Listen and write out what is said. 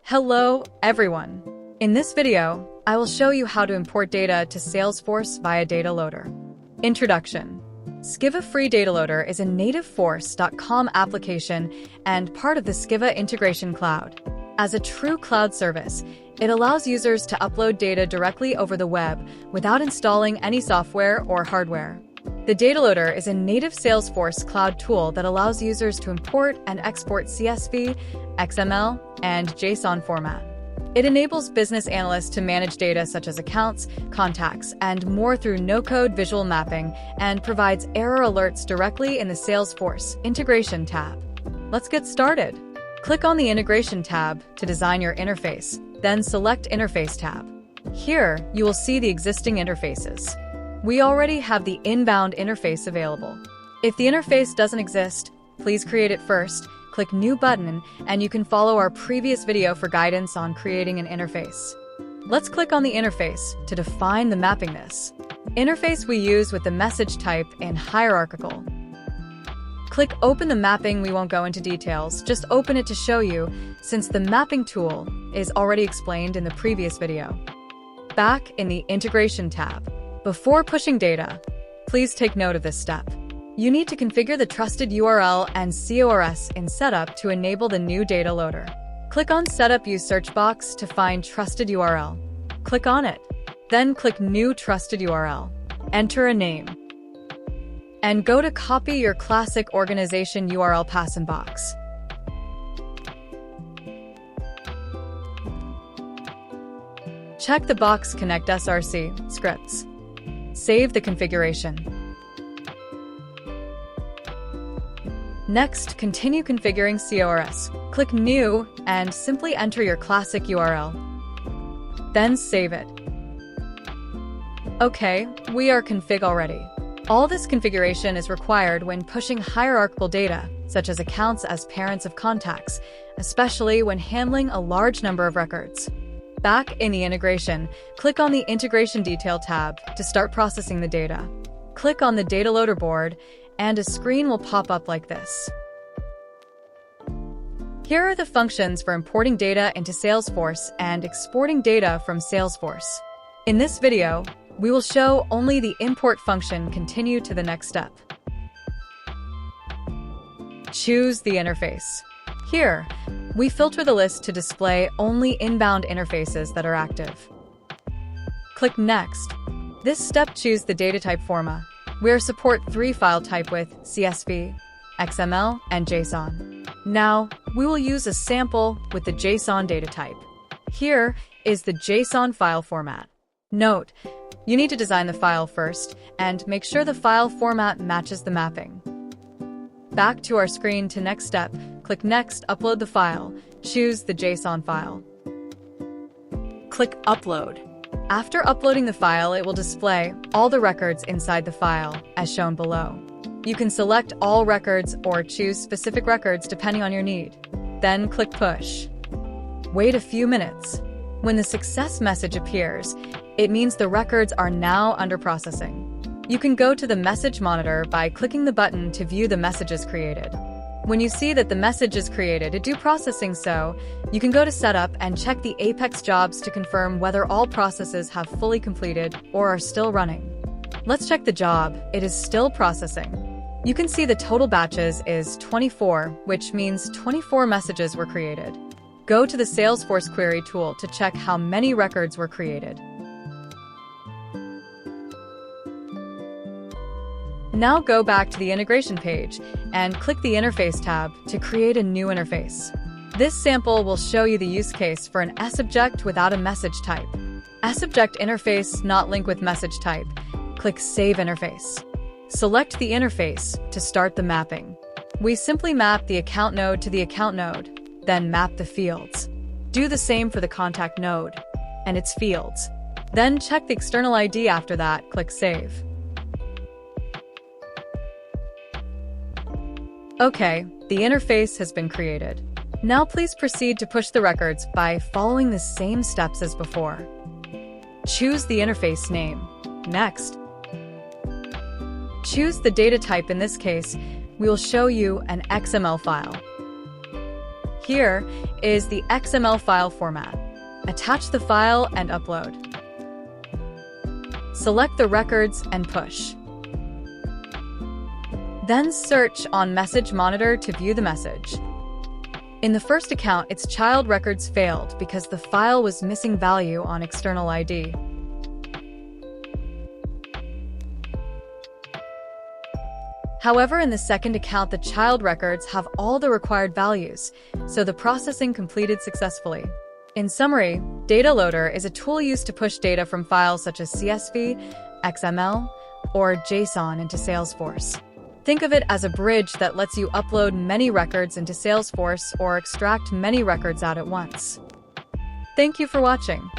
Hello, everyone. In this video, I will show you how to import data to Salesforce via DataLoader. Introduction. SKYVVA Free DataLoader is a native Force.com application and part of the SKYVVA Integration Cloud. As a true cloud service, it allows users to upload data directly over the web without installing any software or hardware. The DataLoader is a native Salesforce cloud tool that allows users to import and export CSV, XML, and JSON format. It enables business analysts to manage data such as accounts, contacts, and more through no-code visual mapping and provides error alerts directly in the Salesforce Integration tab. Let's get started. Click on the Integration tab to design your interface, then select Interface tab. Here, you will see the existing interfaces. We already have the inbound interface available. If the interface doesn't exist, please create it first. Click New button, and you can follow our previous video for guidance on creating an interface. Let's click on the interface to define the mappingness. Interface we use with the message type in hierarchical. Click Open the mapping. We won't go into details, just open it to show you, since the mapping tool is already explained in the previous video. Back in the Integration tab. Before pushing data, please take note of this step. You need to configure the trusted URL and CORS in Setup to enable the new data loader. Click on Setup. Use search box to find trusted URL. Click on it. Then click New Trusted URL. Enter a name. And go to copy your classic organization URL pass in box. Check the box Connect SRC scripts. Save the configuration. Next, continue configuring CORS. Click New and simply enter your classic URL. Then save it. Okay, we are config already. All this configuration is required when pushing hierarchical data, such as accounts as parents of contacts, especially when handling a large number of records. Back in the integration, click on the Integration Detail tab to start processing the data. Click on the Data Loader board, and a screen will pop up like this. Here are the functions for importing data into Salesforce and exporting data from Salesforce. In this video, we will show only the import function. Continue to the next step. Choose the interface. Here, we filter the list to display only inbound interfaces that are active. Click Next. This step choose the data type format, where support 3 file type with CSV, XML, and JSON. Now, we will use a sample with the JSON data type. Here is the JSON file format. Note, you need to design the file first and make sure the file format matches the mapping. Back to our screen to next step, click Next, upload the file, choose the JSON file. Click Upload. After uploading the file, it will display all the records inside the file, as shown below. You can select all records or choose specific records depending on your need. Then click Push. Wait a few minutes. When the success message appears, it means the records are now under processing. You can go to the message monitor by clicking the button to view the messages created. When you see that the message is created, it do processing, so you can go to Setup and check the Apex jobs to confirm whether all processes have fully completed or are still running. Let's check the job. It is still processing. You can see the total batches is 24, which means 24 messages were created. Go to the Salesforce query tool to check how many records were created. Now go back to the integration page and click the Interface tab to create a new interface. This sample will show you the use case for an subject without a message type. Subject interface not link with message type. Click Save Interface. Select the interface to start the mapping. We simply map the account node to the account node, then map the fields. Do the same for the contact node and its fields. Then check the external ID. After that, click Save. Okay, the interface has been created. Now please proceed to push the records by following the same steps as before. Choose the interface name. Next, choose the data type. In this case, we will show you an XML file. Here is the XML file format. Attach the file and upload. Select the records and push. Then search on Message Monitor to view the message. In the first account, its child records failed because the file was missing value on external ID. However, in the second account, the child records have all the required values, so the processing completed successfully. In summary, DataLoader is a tool used to push data from files such as CSV, XML, or JSON into Salesforce. Think of it as a bridge that lets you upload many records into Salesforce or extract many records out at once. Thank you for watching.